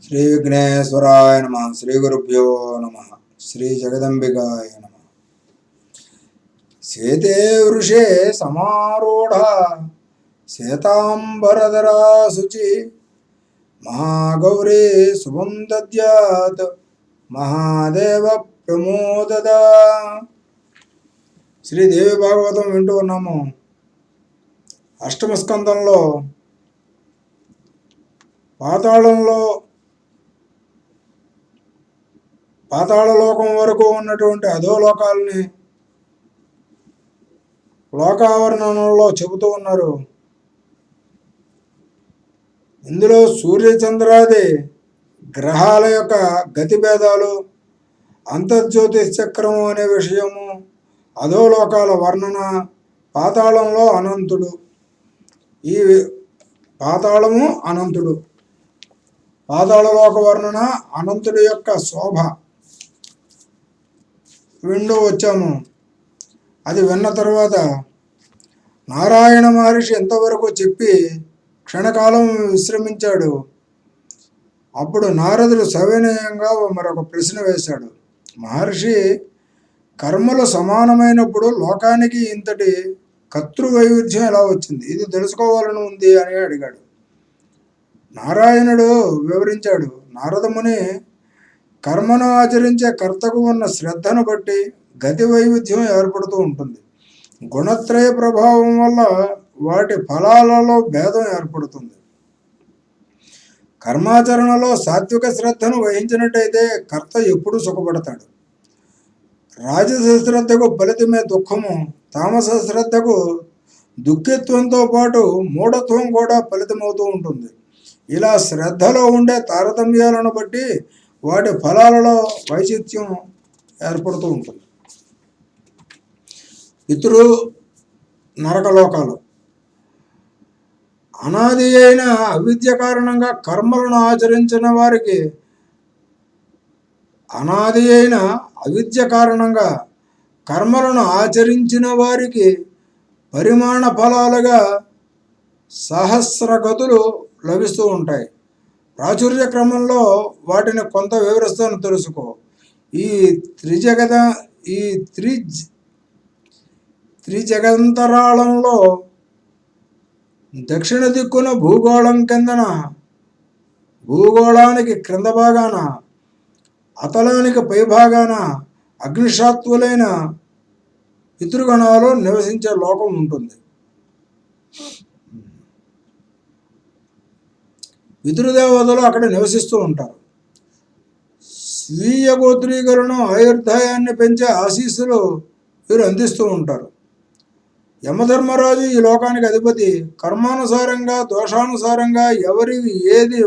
శ్రీ విఘ్నేశ్వరాయ నమ. శ్రీ గురుభ్యో నమ. శ్రీ జగదంబికాయ నమ. శేతే వృషే సమారూఢ శ్వేతాంబరధరా శుచి మహాగౌరీ శుభం దద్యాత్ మహాదేవ ప్రమోదద. శ్రీదేవి భాగవతం వింటూ ఉన్నాము. అష్టమ స్కందంలో పాతాళలోకం వరకు ఉన్నటువంటి అధోలోకాలని లోకావరణంలో చెబుతూ ఉన్నారు. ఇందులో సూర్యచంద్రాది గ్రహాల యొక్క గతిభేదాలు, అంతర్జ్యోతిష్ చక్రము అనే విషయము, అధోలోకాల వర్ణన, పాతాళంలో అనంతుడు, ఈ పాతాళము అనంతుడు, పాతాళలోక వర్ణన, అనంతుడి యొక్క శోభ వింటూ వచ్చాము. అది విన్న తర్వాత నారాయణ మహర్షి ఎంతవరకు చెప్పి క్షణకాలం విశ్రమించాడు. అప్పుడు నారదుడు సవినయంగా మరొక ప్రశ్న వేశాడు. మహర్షి, కర్మలు సమానమైనప్పుడు లోకానికి ఇంతటి కర్తృవైవిధ్యం ఎలా వచ్చింది? ఇది తెలుసుకోవాలని ఉంది అని అడిగాడు. నారాయణుడు వివరించాడు. నారదముని కర్మను ఆచరించే కర్తకు ఉన్న శ్రద్ధను బట్టి గతి వైవిధ్యం ఏర్పడుతూ ఉంటుంది. గుణత్రయ ప్రభావం వల్ల వాటి ఫలాలలో భేదం ఏర్పడుతుంది. కర్మాచరణలో సాత్విక శ్రద్ధను వహించినట్టయితే కర్త ఎప్పుడూ సుఖపడతాడు. రాజస శ్రద్ధకు ఫలితమే దుఃఖము, తామస శ్రద్ధకు దుఃఖిత్వంతో పాటు మూఢత్వం కూడా ఫలితమవుతూ ఉంటుంది. ఇలా శ్రద్ధలో ఉండే తారతమ్యాలను బట్టి వాటి ఫలాలలో వైచిత్యం ఏర్పడుతూ ఉంటుంది. పితృ నరకలోకాలు అనాది అయిన అవిద్య కారణంగా కర్మలను ఆచరించిన వారికి పరిమాణ ఫలాలుగా సహస్రగతులు లభిస్తూ ఉంటాయి. ప్రాచుర్య క్రమంలో వాటిని కొంత వివరిస్తాను, తెలుసుకో. ఈ త్రిజగంతరాళంలో దక్షిణ దిక్కున భూగోళానికి క్రింద భాగాన, అతలానికి పై భాగాన అగ్నిశాత్వులైన పితృగణాలు నివసించే లోకం ఉంటుంది. పితృదేవతలు అక్కడ నివసిస్తూ ఉంటారు. స్వీయ గోత్రీకరణ ఆయుర్దాయాన్ని పెంచే ఆశీస్సులు వీరు అందిస్తూ ఉంటారు. యమధర్మరాజు ఈ లోకానికి అధిపతి. కర్మానుసారంగా, దోషానుసారంగా ఎవరికి ఏది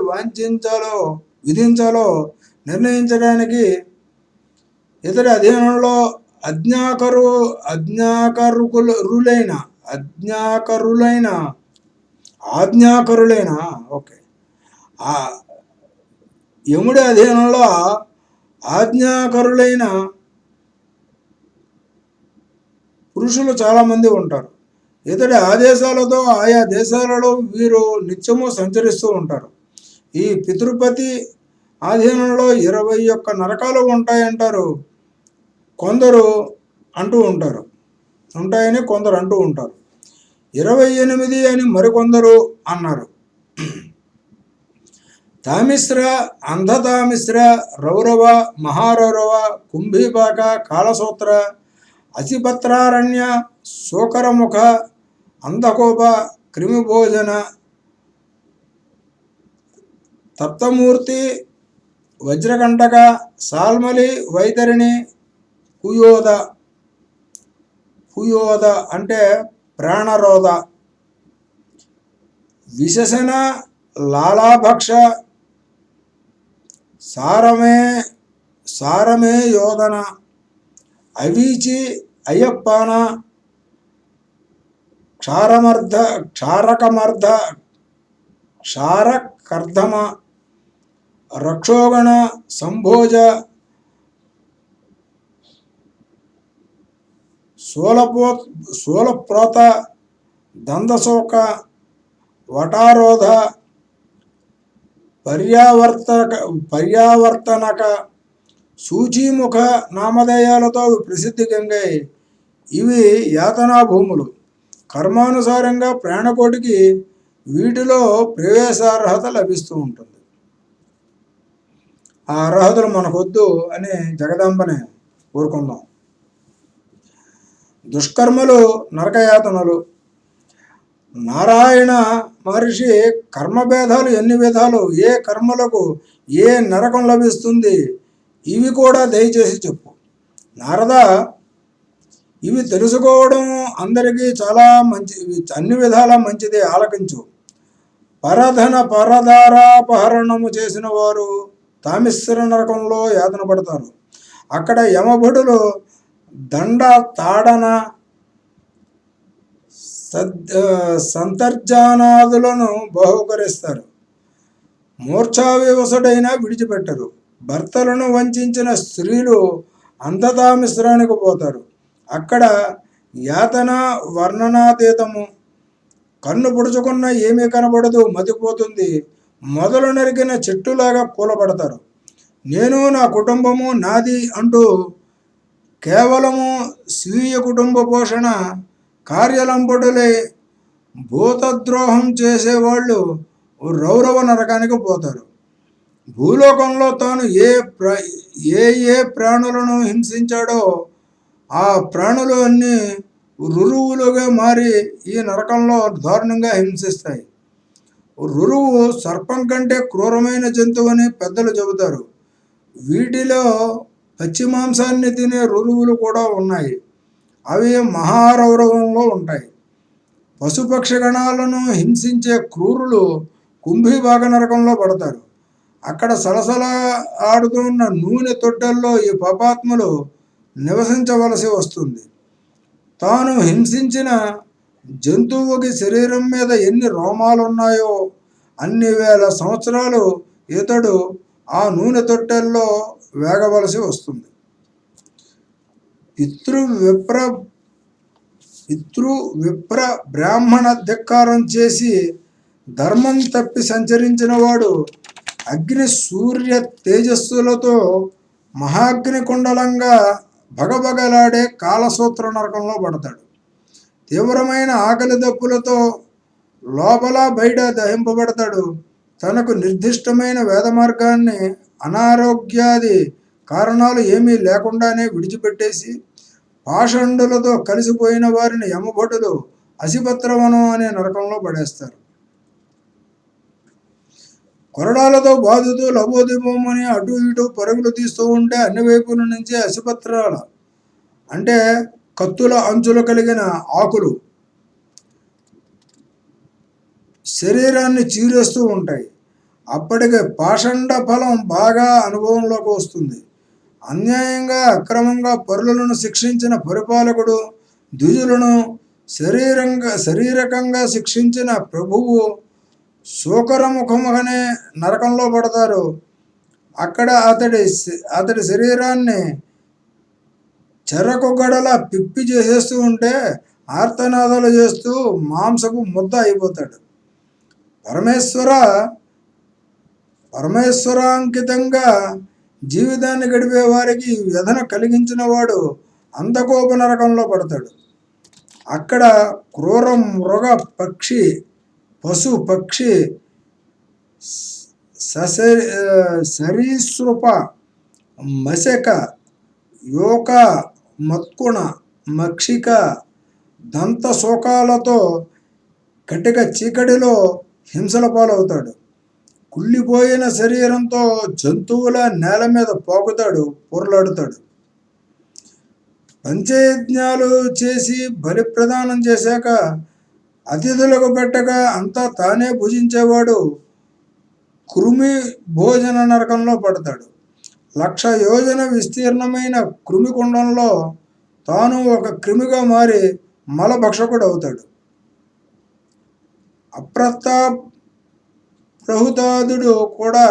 విధించాలో నిర్ణయించడానికి ఇతడి అధీనంలో ఆజ్ఞాకరులైన యముడి అధీనంలో ఆజ్ఞాకరులైన పురుషులు చాలామంది ఉంటారు. ఇతడి ఆదేశాలతో ఆయా దేశాలలో వీరు నిత్యము సంచరిస్తూ ఉంటారు. ఈ పితృపతి ఆధీనంలో 21 నరకాలు ఉంటాయంటారు కొందరు, ఉంటాయని కొందరు అంటూ ఉంటారు. 28 అని మరికొందరు అన్నారు. తామిశ్ర, అంధతామిశ్ర, రౌరవ, మహారౌరవ, కుంభీపాక, కాలసూత్ర, అసిపత్రారణ్య, శోకరముఖ, అంధకోప, క్రిమిభోజన, తప్తమూర్తి, వజ్రకంటక, సాల్మలి, వైతరిణి, కుయోద అంటే ప్రాణరోధ, విశేషణ, లాలాభక్ష, సారమే యోధన, అవీచి, అయ్యప్పాన, క్షారకర్ధమ, రక్షోగణ, సంభోజ, శూలప్రోత, దందశోక, వటారోధ, పర్యావర్తక పర్యావర్తనక సూచీముఖ నామధేయాలతో ప్రసిద్ధి గంగాయి. ఇవి యాతనా భూములు. కర్మానుసారంగా ప్రాణకోటికి వీటిలో ప్రవేశార్హత లభిస్తూ ఉంటుంది. ఆ అర్హతలు మనకొద్దు అని జగదాంబని కోరుకుందాం. దుష్కర్మలు, నరకయాతనలు. నారాయణ మహర్షి కర్మభేదాలు ఎన్ని విధాలు, ఏ కర్మలకు ఏ నరకం లభిస్తుంది, ఇవి కూడా దయచేసి చెప్పు. నారద, ఇవి తెలుసుకోవడం అందరికీ చాలా మంచి, అన్ని విధాలా మంచిదే, ఆలకించు. పరదారాపహరణము చేసిన వారు తామిశ్ర నరకంలో యాతన పడతారు. అక్కడ యమభటులు దండ తాడన సంతర్జానాదులను బహుకరిస్తారు. మూర్ఛావివసుడైనా విడిచిపెట్టరు. భర్తలను వంచిన స్త్రీలు అంధతామిశ్రానికి పోతారు. అక్కడ యాతన వర్ణనాతీతము. కన్ను పుడుచుకున్న ఏమీ కనబడదు, మతిపోతుంది. మొదలు నరికిన చెట్టులాగా కూలబడతారు. నేను, నా కుటుంబము నాది అంటూ కేవలము స్వీయ కుటుంబ పోషణ కార్యలంబడులై భూతద్రోహం చేసేవాళ్ళు రౌరవ నరకానికి పోతారు. భూలోకంలో తాను ఏ ప్రాణులను హింసించాడో ఆ ప్రాణులు అన్నీ రురువులుగా మారి ఈ నరకంలో దారుణంగా హింసిస్తాయి. రురువు సర్పం కంటే క్రూరమైన జంతువు అని పెద్దలు చెబుతారు. వీటిలో పచ్చి మాంసాన్ని తినే రురువులు కూడా ఉన్నాయి. అవి మహారౌరవంలో ఉంటాయి. పశుపక్షి గణాలను హింసించే క్రూరులు కుంభీభాగ నరకంలో పడతారు. అక్కడ సలసల ఆడుతున్న నూనె తొట్టెల్లో ఈ పాపాత్ములు నివసించవలసి వస్తుంది. తాను హింసించిన జంతువుకి శరీరం మీద ఎన్ని రోమాలున్నాయో అన్ని వేల సంవత్సరాలు ఇతడు ఆ నూనె తొట్టెల్లో వేగవలసి వస్తుంది. పితృవిప్ర బ్రాహ్మణ ధిక్కారం చేసి ధర్మం తప్పి సంచరించిన వాడు అగ్ని సూర్య తేజస్సులతో మహాగ్ని కుండలంగా భగభగలాడే కాలసూత్ర నరకంలో పడతాడు. తీవ్రమైన ఆకలి దప్పులతో లోపల బయట దహింపబడతాడు. తనకు నిర్దిష్టమైన వేద మార్గాన్ని అనారోగ్యాది కారణాలు ఏమీ లేకుండానే విడిచిపెట్టేసి పాషండులతో కలిసిపోయిన వారిని యమభటులు అసిపత్రవనం అనే నరకంలో పడేస్తారు. కొరడాలతో బాదుతూ లబోదిబోమని అటు ఇటు పరుగులు తీస్తూ ఉంటే అన్ని వైపుల నుంచి అసిపత్రాల అంటే కత్తుల అంచులు కలిగిన ఆకులు శరీరాన్ని చీరేస్తూ ఉంటాయి. అప్పటికే పాషండ ఫలం బాగా అనుభవంలోకి వస్తుంది. అన్యాయంగా అక్రమంగా పరులను శిక్షించిన పరిపాలకుడు, ద్విజులను శారీరకంగా శిక్షించిన ప్రభువు శూకరముఖముగానే నరకంలో పడతారు. అక్కడ అతడి శరీరాన్ని చెరకు గడల పిప్పి చేసేస్తూ ఉంటే ఆర్తనాదాలు చేస్తూ మాంసపు ముద్ద అయిపోతాడు. పరమేశ్వరాంకితంగా జీవితాన్ని గడిపే వారికి వ్యధన కలిగించిన వాడు అంధకోప నరకంలో పడతాడు. అక్కడ క్రూర మృగ పక్షి పశు పక్షి సరీసృప మశక యోక మత్కుణ మక్షిక దంత శోకాలతో కటిక చీకటిలో హింసల పాలవుతాడు. కుళ్ళిపోయిన శరీరంతో జంతువుల నేల మీద పోకుతాడు, పొరలాడుతాడు. పంచయజ్ఞాలు చేసి బలి ప్రదానం చేశాక అతిథులకు పెట్టగా అంతా తానే భుజించేవాడు కృమి భోజన నరకంలో పడతాడు. 1,00,000 యోజన విస్తీర్ణమైన కృమికుండంలో తాను ఒక క్రిమిగా మారి మలభక్షకుడు అవుతాడు. అప్రహుతాదుడు కూడా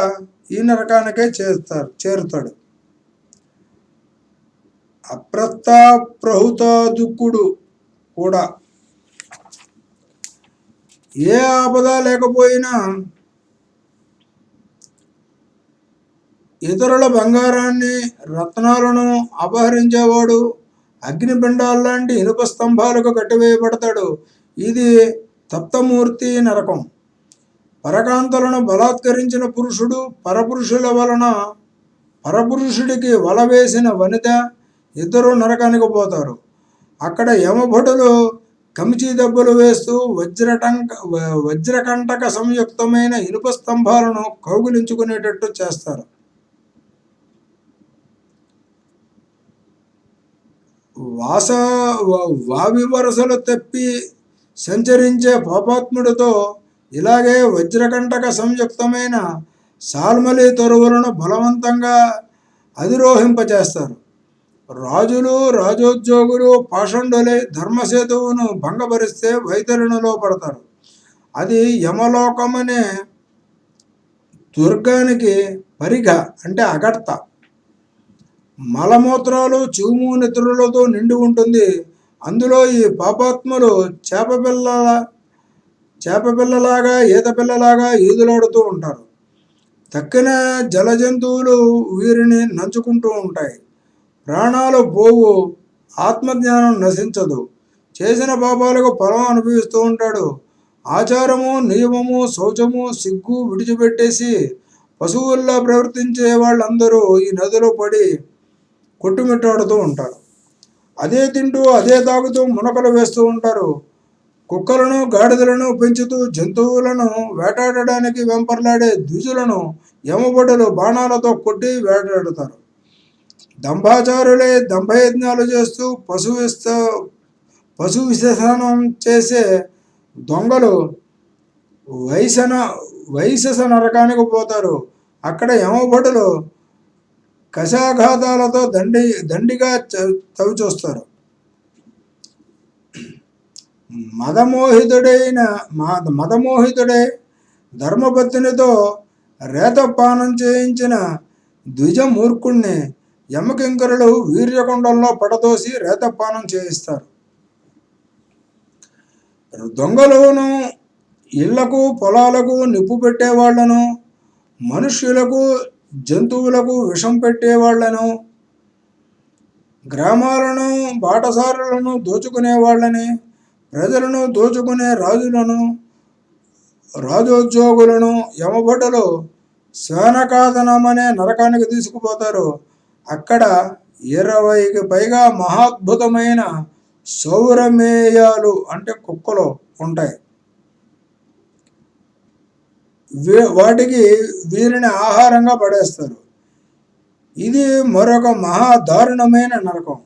ఈ నరకానికే చేరుతాడు. అప్రహుతాదుకుడు కూడా ఏ ఆపద లేకపోయినా ఇతరుల బంగారాన్ని రత్నాలను అపహరించేవాడు అగ్నిపిండాల్లాంటి ఇనుప స్తంభాలకు కట్టివేయబడతాడు. ఇది తప్తమూర్తి నరకం. పరకాంతలను బలాత్కరించిన పురుషుడు, పరపురుషుల వలన పరపురుషుడికి వల వేసిన వనిత ఇద్దరు నరకానికి పోతారు. అక్కడ యమభటులు కమిచి దెబ్బలు వేస్తూ వజ్రకంటక సంయుక్తమైన ఇనుప స్తంభాలను కౌగిలించుకునేటట్టు చేస్తారు. వావి వరసలు తెప్పి సంచరించే పాపాత్ముడితో ఇలాగే వజ్రకంటక సంయుక్తమైన సాల్మలి తరువులను బలవంతంగా అధిరోహింపచేస్తారు. రాజులు, రాజోద్యోగులు, పాషండులే ధర్మసేతువును భంగపరిస్తే వైతరిణిలో పడతారు. అది యమలోకమనే దుర్గానికి పరిఘ అంటే అగర్త. మలమూత్రాలు, చీము నిద్రలతో నిండి ఉంటుంది. అందులో ఈ పాపాత్ములు చేపపిల్లలాగా ఈతపిల్లలాగా ఈదులాడుతూ ఉంటారు. తక్కిన జలజంతువులు వీరిని నంచుకుంటూ ఉంటాయి. ప్రాణాలు పోవు, ఆత్మజ్ఞానం నశించదు. చేసిన పాపాలకు ఫలం అనుభవిస్తూ ఉంటాడు. ఆచారము, నియమము, శౌచము, సిగ్గు విడిచిపెట్టేసి పశువుల్లా ప్రవర్తించే వాళ్ళందరూ ఈ నదిలో పడి కొట్టుమిట్టాడుతూ ఉంటారు. అదే తింటూ అదే తాగుతూ మునకలు వేస్తూ ఉంటారు. కుక్కలను, గాడిదలను పెంచుతూ జంతువులను వేటాడడానికి వెంపర్లాడే ద్విజులను యమభటులు బాణాలతో కొట్టి వేటాడుతారు. దంభాచారులే దంభయజ్ఞాలు చేస్తూ పశు విశేషణం చేసే దొంగలు వైశస నరకానికి పోతారు. అక్కడ యమభటులు కశాఘాతాలతో దండిగా తవిచూస్తారు. మదమోహితుడే ధర్మపత్నితో రేతపానం చేయించిన ద్విజమూర్ఖుణ్ణి యమకింకరులు వీర్యకొండంలో పడదోసి రేతపానం చేయిస్తారు. దొంగలను, ఇళ్లకు, పొలాలకు నిప్పు పెట్టేవాళ్లను, మనుష్యులకు, జంతువులకు విషం పెట్టేవాళ్లను, గ్రామాలను, బాటసారులను దోచుకునే వాళ్ళని, ప్రజలను దోచుకునే రాజులను, రాజోద్యోగులను యమభటులు శ్వానకాదనమనే నరకానికి తీసుకుపోతారు. అక్కడ 20కి పైగా మహాద్భుతమైన సౌరమేయాలు అంటే కుక్కలు ఉంటాయి. వాటికి వీరిని ఆహారంగా పడేస్తారు. ఇది మరొక మహాదారుణమైన నరకం.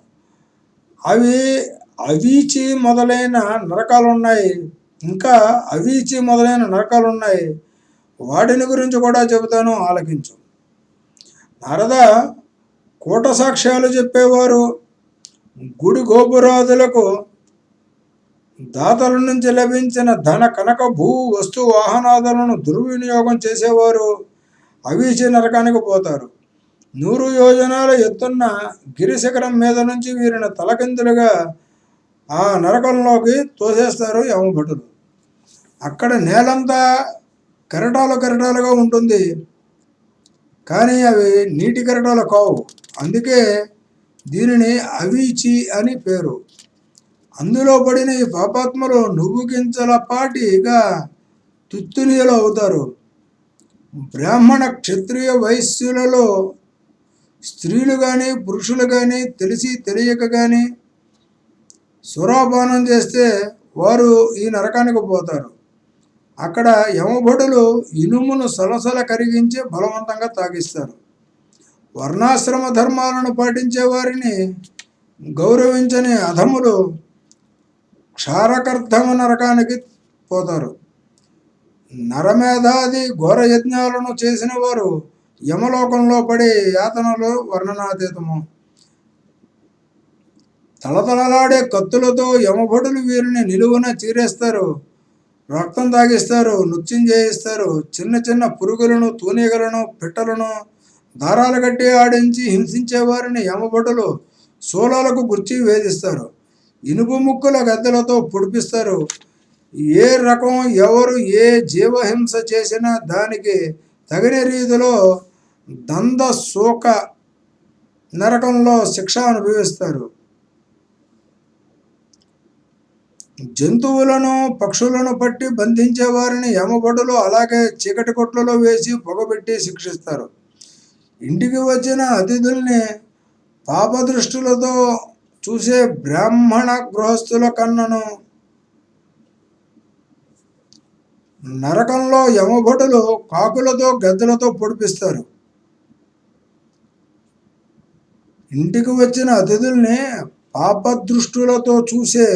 అవీచి మొదలైన నరకాలు ఉన్నాయి. ఇంకా అవీచి మొదలైన నరకాలు ఉన్నాయి. వాటిని గురించి కూడా చెబుతాను, ఆలకించు. నారద, కూట సాక్ష్యాలు చెప్పేవారు, గుడి గోపురాదులకు దాతల నుంచి లభించిన ధన, కనక, భూ, వస్తు, వాహనాదులను దుర్వినియోగం చేసేవారు అవీచి నరకానికి పోతారు. 100 యోజనాల ఎత్తున్న గిరిశిఖరం మీద నుంచి వీరిని తలకిందులుగా ఆ నరకంలోకి తోసేస్తారు యమభటులు. అక్కడ నేలంతా కెరటాలుగా ఉంటుంది. కానీ అవి నీటి కెరటాలు కావు. అందుకే దీనిని అవీచి అని పేరు. అందులో పడిన ఈ పాపాత్మలు నువ్వు గింజలపాటిగా తుత్తునీయులు అవుతారు. బ్రాహ్మణ, క్షత్రియ, వైశ్యులలో స్త్రీలు కానీ పురుషులు కానీ తెలిసి తెలియక కానీ సురాపానం చేస్తే వారు ఈ నరకానికి పోతారు. అక్కడ యమభటులు ఇనుమును సలసల కరిగించి బలవంతంగా తాగిస్తారు. వర్ణాశ్రమ ధర్మాలను పాటించే వారిని గౌరవించని అధములు క్షారకర్ధమ నరకానికి పోతారు. నరమేధాది ఘోర యజ్ఞాలను చేసిన వారు యమలోకంలో పడే యాతనలు వర్ణనాతీతము. తలతలలాడే కత్తులతో యమభటులు వీరిని నిలువున చీరేస్తారు, రక్తం తాగిస్తారు, నృత్యం చేయిస్తారు. చిన్న చిన్న పురుగులను, తూనీగలను, పిట్టలను దారాలు కట్టి ఆడించి హింసించే వారిని యమభటులు శూలాలకు గుర్చి వేధిస్తారు. ఇనుపు ముక్కుల గద్దెలతో పొడిపిస్తారు. ఏ రకం ఎవరు ఏ జీవహింస చేసినా దానికి తగిన రీతిలో దంద శోక నరకంలో శిక్ష అనుభవిస్తారు. జంతువులను పక్షులను పట్టి బంధించే వారిని యమభటులు అలాగే చీకటి కొట్లలో వేసి పొగబెట్టి శిక్షిస్తారు. ఇంటికి వచ్చిన అతిథుల్ని పాపదృష్టులతో చూసే బ్రాహ్మణ గృహస్థుల కన్నను నరకంలో యమభటులు కాకులతో గద్దలతో పొడిపిస్తారు. ఇంటికి వచ్చిన అతిథుల్ని పాపదృష్టులతో చూసే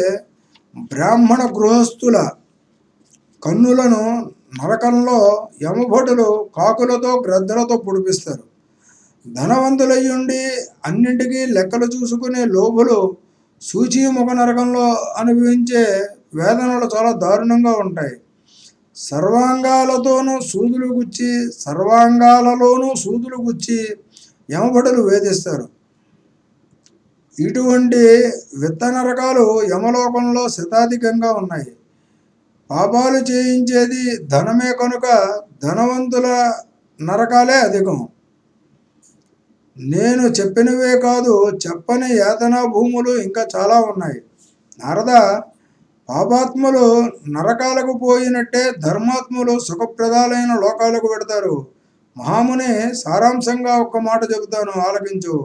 బ్రాహ్మణ గృహస్థుల కన్నులను నరకంలో యమభటులు కాకులతో గ్రద్దలతో పొడిపిస్తారు. ధనవంతులయ్యుండి అన్నింటికీ లెక్కలు చూసుకునే లోభులు సూచీముఖ నరకంలో అనుభవించే వేదనలు చాలా దారుణంగా ఉంటాయి. సర్వాంగాలలోనూ సూదులు గుచ్చి యమభటులు వేధిస్తారు. ఇటువంటి విత్త నరకాలు యమలోకంలో శతాధికంగా ఉన్నాయి. పాపాలు చేయించేది ధనమే కనుక ధనవంతుల నరకాలే అధికం. నేను చెప్పినవే కాదు, చెప్పని యాతనా భూములు ఇంకా చాలా ఉన్నాయి. నారద, పాపాత్ములు నరకాలకు పోయినట్టే ధర్మాత్ములు సుఖప్రదాలైన లోకాలకు పెడతారు. మహాముని, సారాంశంగా ఒక్క మాట చెబుతాను, ఆలకించు.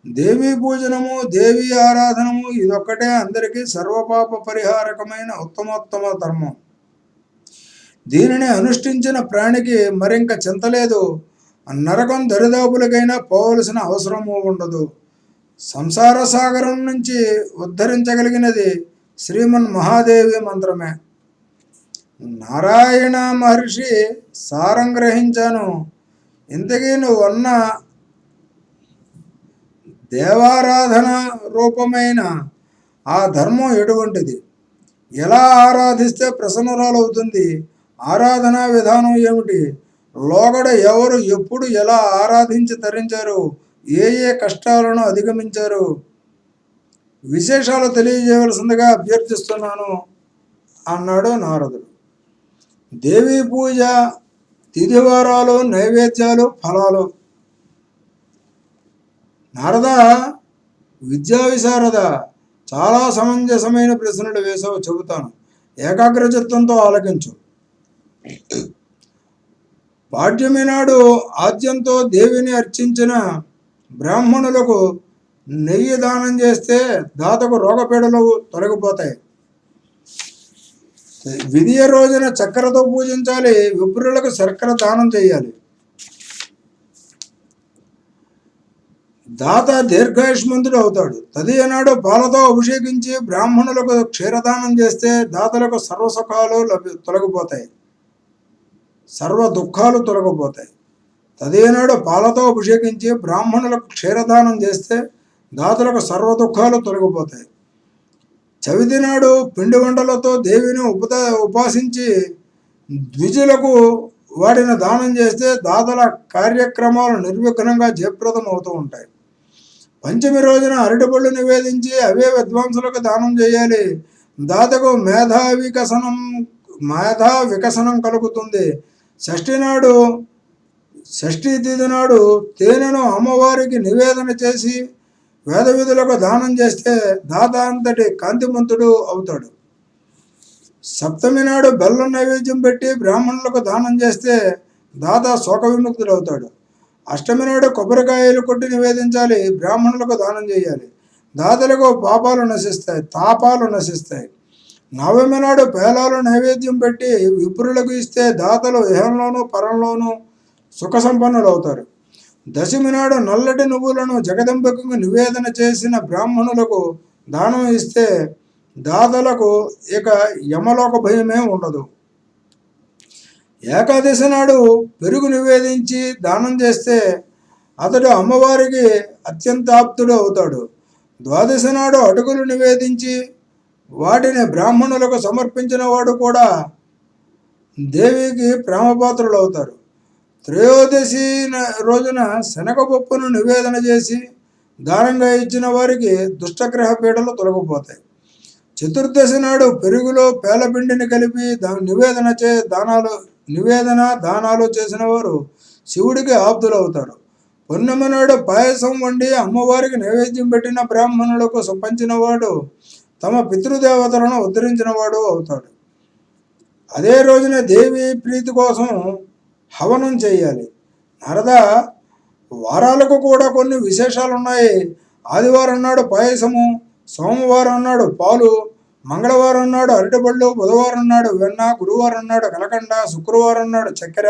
దేవీ పూజనము, దేవీ ఆరాధనము ఇదొక్కటే అందరికీ సర్వపాప పరిహారకమైన ఉత్తమోత్తమ ధర్మం. దీనిని అనుష్ఠించిన ప్రాణికి మరింక చింతలేదు. నరకం దరిదాపులకైనా పోవలసిన అవసరము ఉండదు. సంసార సాగరం నుంచి ఉద్ధరించగలిగినది శ్రీమన్ మహాదేవి మంత్రమే. నారాయణ మహర్షి సారం గ్రహించాను. ఇంతకీ నువ్వన్న దేవారాధన రూపమైన ఆ ధర్మం ఎటువంటిది? ఎలా ఆరాధిస్తే ప్రసన్నురాలవుతుంది? ఆరాధనా విధానం ఏమిటి? లోగడ ఎవరు ఎప్పుడు ఎలా ఆరాధించి తరించారు? ఏ ఏ కష్టాలను అధిగమించారు? విశేషాలు తెలియజేయవలసిందిగా అభ్యర్థిస్తున్నాను అన్నాడు నారదుడు. దేవీ పూజ, తిథివారాలు, నైవేద్యాలు, ఫలాలు. నారద, విద్యా విశారద, చాలా సమంజసమైన ప్రశ్నలు వేసావు, చెబుతాను. ఏకాగ్రచిత్తంతో ఆలకించు. పాడ్యమి నాడు ఆద్యంతో దేవిని అర్చించిన బ్రాహ్మణులకు నెయ్యి దానం చేస్తే దాతకు రోగపీడలు తొలగిపోతాయి. విధియ రోజున చక్కెరతో పూజించాలి. విప్రులకు శర్కర దానం చేయాలి. దాత దీర్ఘాయుష్మంతుడు అవుతాడు. తదియనాడు పాలతో అభిషేకించి బ్రాహ్మణులకు క్షీరదానం చేస్తే దాతలకు సర్వసుఖాలు తొలగిపోతాయి, సర్వ దుఃఖాలు తొలగిపోతాయి. తదేనాడు పాలతో అభిషేకించి బ్రాహ్మణులకు క్షీరదానం చేస్తే దాతలకు సర్వ దుఃఖాలు తొలగిపోతాయి. చవితి నాడు పిండి వంటలతో దేవిని ఉపాసించి ద్విజులకు వాటిని దానం చేస్తే దాతల కార్యక్రమాలు నిర్విఘ్నంగా జయప్రదం అవుతూ ఉంటాయి. పంచమి రోజున అరటిపళ్ళు నివేదించి అవే విద్వాంసులకు దానం చేయాలి. దాతకు మేధా వికసనం కలుగుతుంది. షష్ఠీ తిథి నాడు తేనెను అమ్మవారికి నివేదన చేసి వేద విధులకు దానం చేస్తే దాత అంతటి కాంతిమంతుడు అవుతాడు. సప్తమి నాడు బెల్లం నైవేద్యం పెట్టి బ్రాహ్మణులకు దానం చేస్తే దాత శోక విముక్తుడు అవుతాడు. అష్టమి నాడు కొబ్బరికాయలు కొట్టి నివేదించాలి, బ్రాహ్మణులకు దానం చేయాలి. దాతలకు తాపాలు నశిస్తాయి. నవమి నాడు పేలాలు నైవేద్యం పెట్టి విప్రులకు ఇస్తే దాతలు ఇహంలోనూ పరంలోనూ సుఖ సంపన్నులు అవుతారు. దశమి నాడు నల్లటి నువ్వులను జగదంబకు నివేదన చేసిన బ్రాహ్మణులకు దానం ఇస్తే దాతలకు ఇక యమలోక భయమే ఉండదు. ఏకాదశి నాడు పెరుగు నివేదించి దానం చేస్తే అతడు అమ్మవారికి అత్యంత ఆప్తుడు అవుతాడు. ద్వాదశి నాడు అటుకులు నివేదించి వాటిని బ్రాహ్మణులకు సమర్పించిన వాడు కూడా దేవికి ప్రేమపాత్రులు అవుతారు. త్రయోదశి రోజున శనగపప్పును నివేదన చేసి దానంగా ఇచ్చిన వారికి దుష్టగ్రహ పీడలు తొలగిపోతాయి. చతుర్దశి నాడు పెరుగులో పేలపిండిని కలిపి నివేదన దానాలు చేసిన వారు శివుడికి ఆప్తులు అవుతారు. పున్నమి నాడు పాయసం వండి అమ్మవారికి నైవేద్యం పెట్టిన బ్రాహ్మణులకు పంచినవాడు తమ పితృదేవతలను ఉద్ధరించినవాడు అవుతాడు. అదే రోజున దేవి ప్రీతి కోసం హవనం చేయాలి. నారద, వారాలకు కూడా కొన్ని విశేషాలు ఉన్నాయి. ఆదివారం నాడు పాయసము, సోమవారం నాడు పాలు, మంగళవారం నాడు అరటిపళ్ళు, బుధవారం నాడు వెన్న, గురువారం నాడు కలకండ, శుక్రవారం నాడు చక్కెర,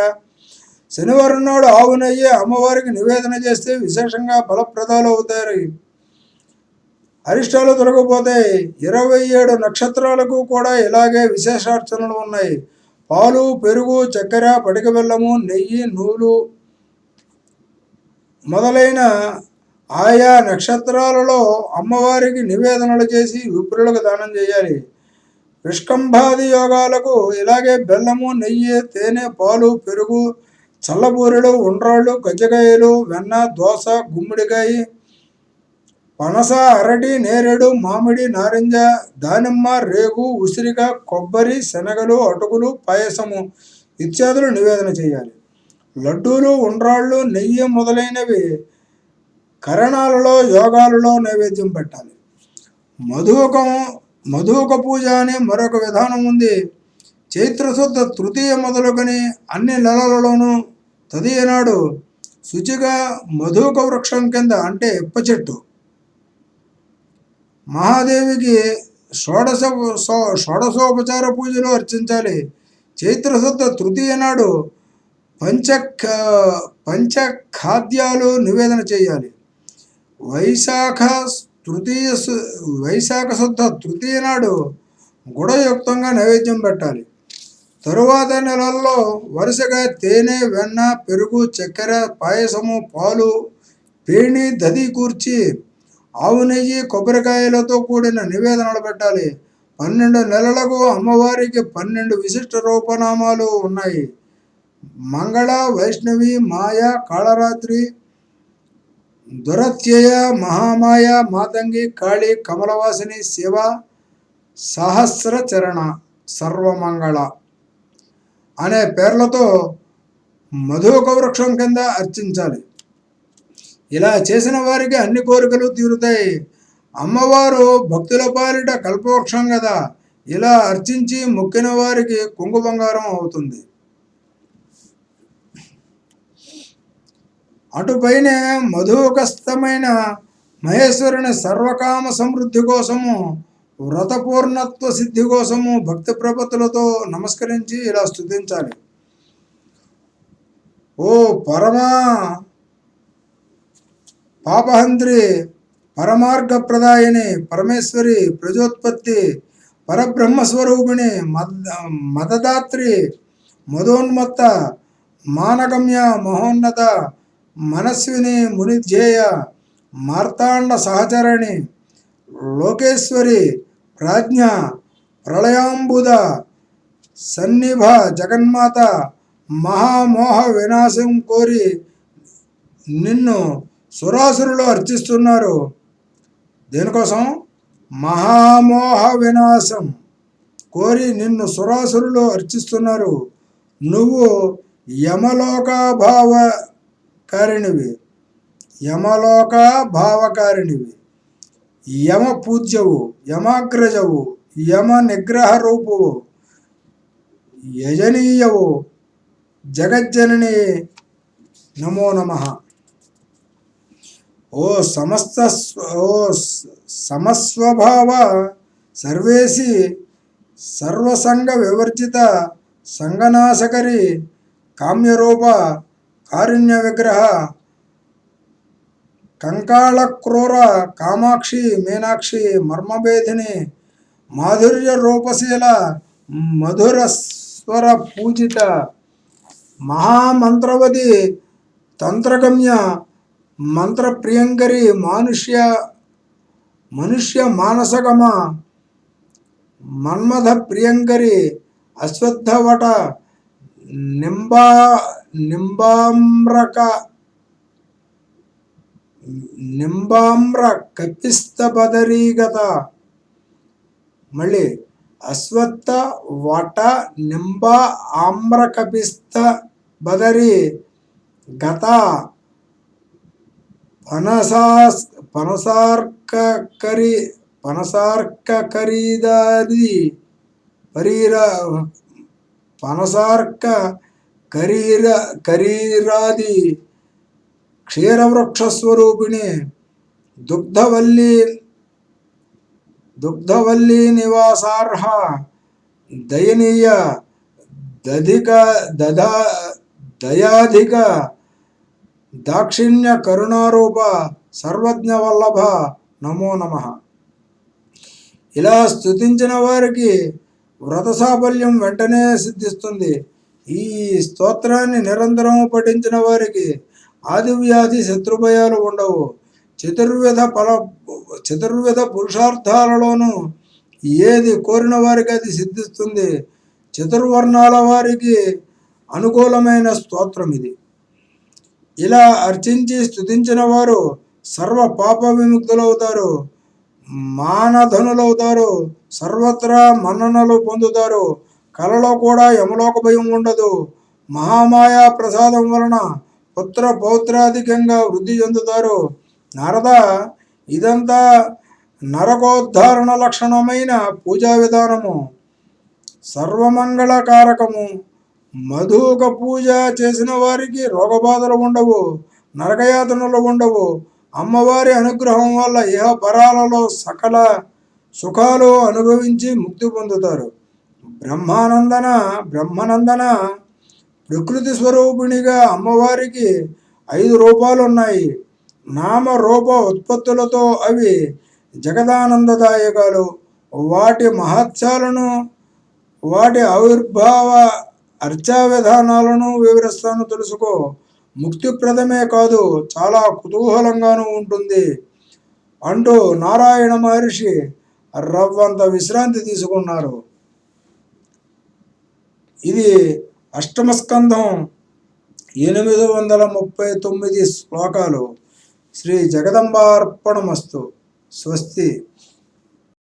శనివారం నాడు ఆవు నెయ్యి అమ్మవారికి నివేదన చేస్తే విశేషంగా ఫలప్రదాలు అవుతాయి, అరిష్టాలు తొలగిపోతాయి. 27 నక్షత్రాలకు కూడా ఇలాగే విశేషార్చనలు ఉన్నాయి. పాలు, పెరుగు, చక్కెర, పటిక బెల్లము, నెయ్యి, నూలు మొదలైన ఆయా నక్షత్రాలలో అమ్మవారికి నివేదనలు చేసి విప్రులకు దానం చేయాలి. విష్కంభాది యోగాలకు ఇలాగే బెల్లము, నెయ్యి, తేనె, పాలు, పెరుగు, చల్లబూరెలు, ఉండ్రాళ్ళు, గజ్జకాయలు, వెన్న, దోస, గుమ్మడికాయ, పనస, అరటి, నేరేడు, మామిడి, నారింజ, దానిమ్మ, రేగు, ఉసిరిక, కొబ్బరి, శనగలు, అటుకులు, పాయసము ఇత్యాదులు నివేదన చేయాలి. లడ్డూలు, ఉండ్రాళ్ళు, నెయ్యి మొదలైనవి కరణాలలో, యోగాలలో నైవేద్యం పెట్టాలి. మధుక పూజ అని మరొక విధానం ఉంది. చైత్రశుద్ధ తృతీయ మొదలుకొని అన్ని నెలలలోనూ తదియనాడు శుచిగా మధుక వృక్షం కింద, అంటే ఇప్ప చెట్టు, మహాదేవికి షోడశోపచార పూజలు అర్చించాలి. చైత్రశుద్ధ తృతీయ నాడు పంచఖాద్యాలు నివేదన చేయాలి. వైశాఖ శుద్ధ తృతీయ నాడు గుడయుక్తంగా నైవేద్యం పెట్టాలి. తరువాత నెలల్లో వరుసగా తేనె, వెన్న, పెరుగు, చక్కెర, పాయసము, పాలు, పేణి, దది కూర్చి, ఆవు నెయ్యి, కొబ్బరికాయలతో కూడిన నివేదనలు పెట్టాలి. 12 నెలలకు అమ్మవారికి 12 విశిష్ట రూపనామాలు ఉన్నాయి. మంగళ, వైష్ణవి, మాయ, కాళరాత్రి, దురత్యయ, మహామాయ, మాతంగి, కాళి, కమలవాసిని, శివ, సహస్రచరణ, సర్వమంగళ అనే పేర్లతో మధుక వృక్షం కింద అర్చించాలి. ఇలా చేసిన వారికి అన్ని కోరికలు తీరుతాయి. అమ్మవారు భక్తుల పాలిట కల్పవృక్షం కదా, ఇలా అర్చించి మొక్కిన వారికి కొంగు బంగారం అవుతుంది. అటుపైనే మధుకస్థమైన మహేశ్వరుని సర్వకామ సమృద్ధి కోసము, వ్రతపూర్ణత్వ సిద్ధి కోసము భక్తి ప్రపత్తులతో నమస్కరించి ఇలా స్తుతించాలి. ఓ పరమా పాపహంత్రి, పరమార్గ ప్రదాయిని, పరమేశ్వరి, ప్రజోత్పత్తి, పరబ్రహ్మస్వరూపిణి, మదదాత్రి, మధోన్మత్త, మానగమ్య, మహోన్నత, మనస్విని, మునిధ్యేయ, మార్తాండ సహచరణి, లోకేశ్వరి, ప్రాజ్ఞ, ప్రళయాంబుద, సన్నిభ, జగన్మాత, మహామోహ వినాశం కోరి నిన్ను సురాసురులు అర్చిస్తున్నారు. దేనికోసం? మహామోహ వినాశం కోరి నిన్ను సురాసురులు అర్చిస్తున్నారు. నువ్వు యమలోక భావకారిణివి, యమ పూజ్యవు, యమాగ్రజవు, యమ నిగ్రహ రూపువు, యజనీయవు, జగజ్జనని, నమో నమః. ఓ సమస్వభావ సర్వేసి, సర్వసంగ వివర్జిత, సంగనాశకరి, కామ్యరూప, కారుణ్య విగ్రహ, కంకాళ క్రూర, కామాక్షి, మీనాక్షి, మర్మభేదిని, మాధుర్య రూపశీల, మధుర స్వర పూజిత, మహామంత్రవతి, తంత్రగమ్య, మంత్ర ప్రియంకరి, మనుష్య మానసగమ, మన్మథ ప్రియంకరి, అశ్వత్థవట, నింబామ్ర కపిస్త బదరీగత. మళ్ళీ అశ్వత్థ వట నింబ ఆమ్ర కపిస్త బదరి గత పనసాస్ పనసార్కరి పనసార్కరీదాది పరీరా పనసార్క కరీర కరీరాది క్షీరవృక్షస్వరూపిణి దుగ్ధవల్లి దుగ్ధవల్లి నివాసార్హ దయనీయ దధిక దధా దయాధిక దాక్షిణ్య కరుణారూప సర్వజ్ఞ వల్లభ నమో నమః. ఇలా స్తుతించిన వారికి వ్రత సాఫల్యం వెంటనే సిద్ధిస్తుంది. ఈ స్తోత్రాన్ని నిరంతరం పఠించిన వారికి ఆదివ్యాధి శత్రుభయాలు ఉండవు. చతుర్విధ పురుషార్థాలలోనూ ఏది కోరిన వారికి అది సిద్ధిస్తుంది. చతుర్వర్ణాల వారికి అనుకూలమైన స్తోత్రం ఇది. ఇలా అర్చించి స్తుతించిన వారు సర్వ పాప విముక్తులవుతారు, మానధనులవుతారు, సర్వత్రా మన్ననలు పొందుతారు. కలలో కూడా యమలోక భయం ఉండదు. మహామాయా ప్రసాదం వలన పుత్ర పౌత్రాధికంగా వృద్ధి చెందుతారు. నారద, ఇదంతా నరకోద్ధారణ లక్షణమైన పూజా విధానము, సర్వమంగళకారకము. మధుక పూజ చేసిన వారికి రోగబాధలు ఉండవు, నరకయాతనలు ఉండవు. అమ్మవారి అనుగ్రహం వల్ల ఇహ పరాలలో సకల సుఖాలు అనుభవించి ముక్తి పొందుతారు. బ్రహ్మనందన ప్రకృతి స్వరూపిణిగా అమ్మవారికి 5 రూపాలు ఉన్నాయి. నామ రూప ఉత్పత్తులతో అవి జగదానందదాయకాలు. వాటి మహత్యాలను, వాటి ఆవిర్భావ అర్చా విధానాలను వివరిస్తాను, తెలుసుకో. ముక్తిప్రదమే కాదు, చాలా కుతూహలంగానూ ఉంటుంది అంటూ నారాయణ మహర్షి రవ్వంత విశ్రాంతి తీసుకున్నారు. ఇది అష్టమ స్కంధం 839 శ్లోకాలు. శ్రీ జగదంబార్పణమస్తు. స్వస్తి.